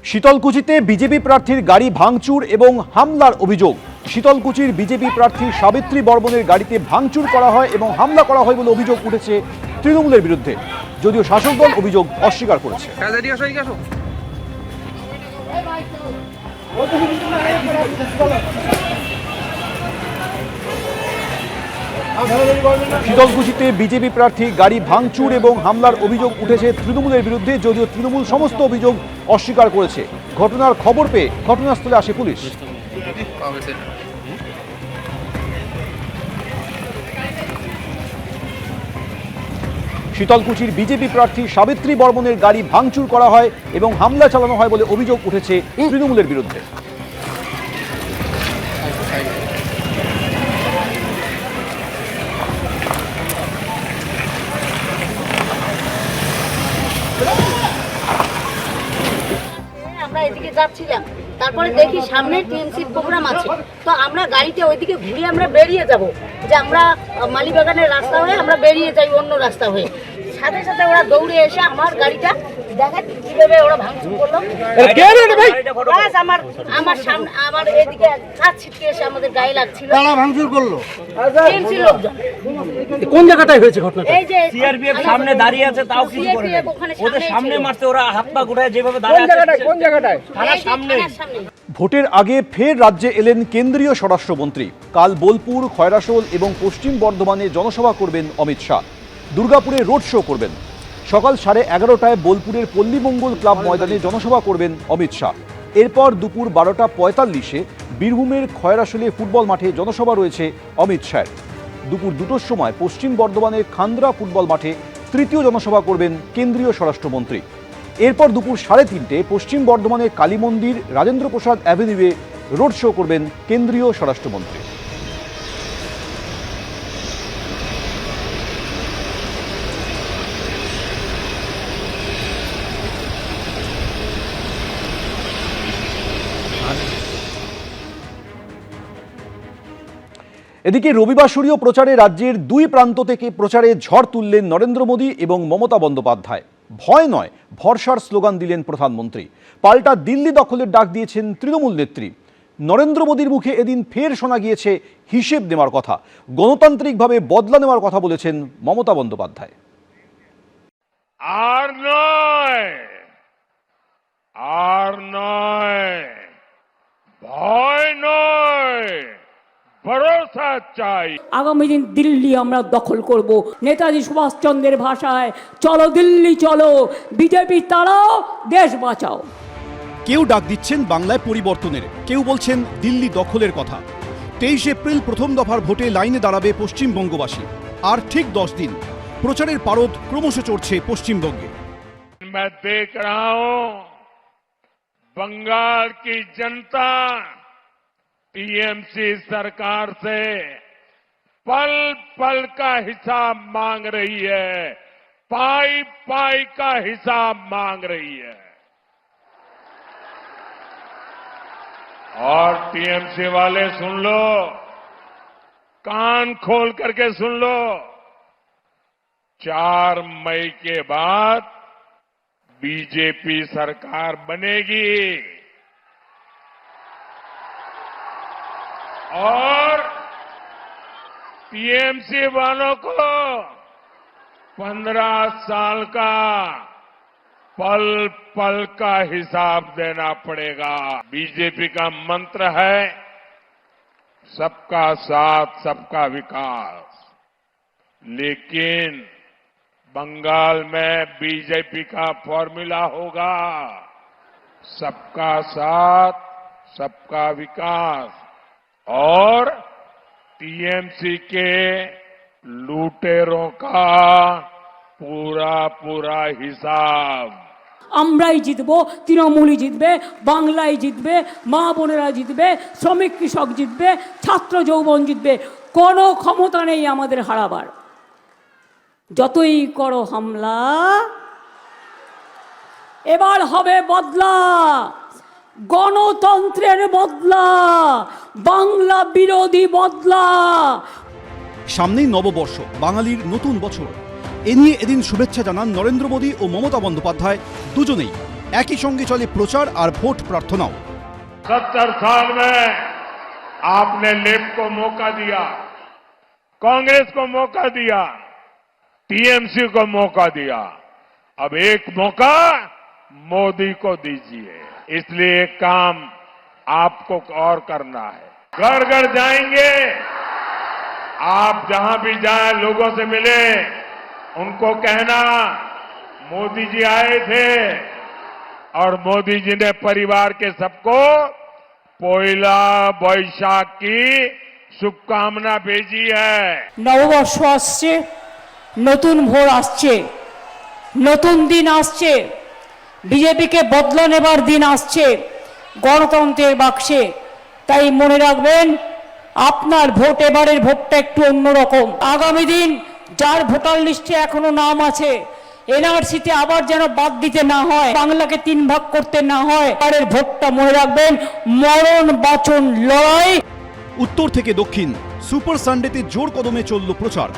শীতলকুচিতে BJP প্রার্থীর গাড়ি ভাঙচুর এবং হামলার অভিযোগ। শীতলকুচির বিজেপি প্রার্থী সাবিত্রী বর্মনের গাড়িতে ভাঙচুর করা হয় এবং হামলা করা হয় বলে অভিযোগ উঠেছে তৃণমূলের বিরুদ্ধে, যদিও শাসক দল অভিযোগ অস্বীকার করেছে। শীতলকুচিতে বিজেপি প্রার্থী গাড়ি ভাঙচুর এবং হামলার অভিযোগ উঠেছে তৃণমূলের বিরুদ্ধে, যদিও তৃণমূল সমস্ত অভিযোগ অস্বীকার করেছে। ঘটনার খবর পেয়ে ঘটনাস্থলে আসে পুলিশ। শীতলকুচির বিজেপি প্রার্থী সাবিত্রী বর্মনের গাড়ি ভাঙচুর করা হয় এবং হামলা চালানো হয় বলে অভিযোগ উঠেছে তৃণমূলের বিরুদ্ধে। আমরা এদিকে যাচ্ছিলাম, তারপরে দেখি সামনে টিএমসি প্রোগ্রাম আছে, তো আমরা গাড়িতে ওইদিকে ঘুরে আমরা বেরিয়ে যাব, যে আমরা মালিবাগানের রাস্তা হয়ে আমরা বেরিয়ে যাই অন্য রাস্তা হয়ে। সাথে সাথে ওরা দৌড়ে এসে আমার গাড়িটা দেখেন কিভাবে ওরা ভাঙচুর করলো। আমার সামনে আমার এদিকে কাজ ছিটকে এসে আমাদের গায়ে লাগছিল। ভাঙচুর করলো টিএমসি লোকজন। কোন জায়গাটায় হয়েছে ঘটনাটা? এই যে সিআরপিএফ সামনে দাঁড়িয়ে আছে, তাও কিছু করে না। ওদের সামনে মারছে, ওরা হাত পা গুটায় যেভাবে দাঁড়িয়ে আছে। কোন জায়গাটায়? থানার সামনে। ভোটের আগে ফের রাজ্যে এলেন কেন্দ্রীয় স্বরাষ্ট্রমন্ত্রী। কাল বোলপুর, খয়রাশোল এবং পশ্চিম বর্ধমানে জনসভা করবেন অমিত শাহ। দুর্গাপুরে রোড শো করবেন। সকাল 11:30টায় বোলপুরের পল্লীমঙ্গল ক্লাব ময়দানে জনসভা করবেন অমিত শাহ। এরপর দুপুর 12:45-এ বীরভূমের খয়রাশোলে ফুটবল মাঠে জনসভা রয়েছে অমিত শাহের। দুপুর 2টোর সময় পশ্চিম বর্ধমানের খান্দ্রা ফুটবল মাঠে তৃতীয় জনসভা করবেন কেন্দ্রীয় স্বরাষ্ট্রমন্ত্রী। এরপর দুপুর 3:30-টে পশ্চিম বর্ধমানের কালী মন্দির, রাজেন্দ্র প্রসাদ অ্যাভিনিউয়ে রোড শো করবেন কেন্দ্রীয় স্বরাষ্ট্রমন্ত্রী। এদিকে রবিবাসরীয় প্রচারে রাজ্যের দুই প্রান্ত থেকে প্রচারে ঝড় তুললেন নরেন্দ্র মোদী এবং মমতা বন্দ্যোপাধ্যায়। ভয় নয়, ভরসার স্লোগান দিলেন প্রধানমন্ত্রী। পাল্টা দিল্লি দখলের ডাক দিয়েছেন তৃণমূল নেত্রী। নরেন্দ্র মোদীর মুখে এদিন ফের শোনা গিয়েছে হিসেব নেওয়ার কথা, গণতান্ত্রিকভাবে বদলা নেওয়ার কথা বলেছেন মমতা বন্দ্যোপাধ্যায়। আর নয়, ভয় নয়, ভরসা চাই। আগামী দিন দিল্লি আমরা দখল করব। নেতাজি সুভাষচন্দ্রের ভাষায়, চলো দিল্লি চলো, বিজেপি তাড়াও, দেশ বাঁচাও। কেউ ডাক দিচ্ছেন বাংলায় পরিবর্তনের, কেউ বলছেন দিল্লি দখলের কথা। 23 এপ্রিল প্রথম দফার ভোটে লাইনে দাঁড়াবে পশ্চিমবঙ্গবাসী। আর ঠিক 10 দিন, প্রচারের পারদ ক্রমশ চড়ছে পশ্চিমবঙ্গে। मैं देख रहा हूं बंगाल की जनता टीएमसी सरकार से पल पल का हिसाब मांग रही है, पाई पाई का हिसाब मांग रही है। और टीएमसी वाले सुन लो, कान खोल करके सुन लो, 4 मई के बाद बीजेपी सरकार बनेगी और टीएमसी वालों को 15 साल का पल पल का हिसाब देना पड़ेगा। बीजेपी का मंत्र है सबका साथ, सबका विकास, लेकिन बंगाल में बीजेपी का फॉर्मूला होगा सबका साथ, सबका विकास और टीएमसी के लूटेरों का पूरा पूरा हिसाब। আমরাই জিতবো, তৃণমূলই জিতবে, বাংলায় জিতবে, মা বোনেরা জিতবে, শ্রমিক কৃষক জিতবে, ছাত্র যৌবন জিতবে। কোনো ক্ষমতা নেই আমাদের হারাবার। যতই করো হামলা, এবার হবে বদলা, গণতন্ত্রের বদলা, বাংলা বিরোধী বদলা। সামনেই নববর্ষ, বাঙালির নতুন বছর। এ নিয়ে এদিন শুভেচ্ছা জানান নরেন্দ্র মোদী ও মমতা বন্দ্যোপাধ্যায় দুজনেই। একই সঙ্গে চলে প্রচার আর ভোট প্রার্থনাও। 70 साल में आपने लेफ्ट को मौका दिया, कांग्रेस को मौका दिया, टीएमसी को मौका दिया, अब एक मौका मोदी को दीजिए। इसलिए एक काम आपको और करना है, घर घर जाएंगे, आप जहां भी जाए लोगों से मिले, उनको कहना मोदी जी आए थे और मोदी जी ने परिवार के सबको पोइला बैशाख की शुभकामना भेजी है। নববর্ষ আসছে, নতুন ভোর আসছে, নতুন দিন আসছে, বিজেপিকে বদলা নেবার দিন আসছে গণতন্ত্রের বাক্সে। তাই মনে রাখবেন, আপনার ভোট, এবারের ভোটটা একটু অন্যরকম। আগামী দিন যার ভোটার লিস্টে এখনো নাম আছে, এনআরসিতে আবার যেন বাদ দিতে না হয়, বাংলাকে 3 ভাগ করতে না হয়। এবারের ভোটটা মনে রাখবেন, মরণ বাঁচন লড়াই। উত্তর থেকে দক্ষিণ সুপার সানডেতে জোর কদমে চলল প্রচার,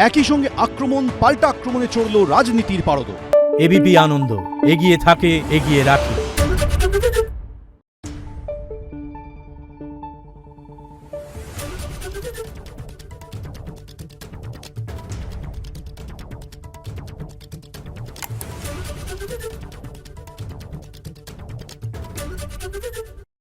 একই সঙ্গে আক্রমণ পাল্টা আক্রমণে চলল রাজনীতির পারদ। এবিপি আনন্দ, এগিয়ে থাকে, এগিয়ে রাখে। Thank you.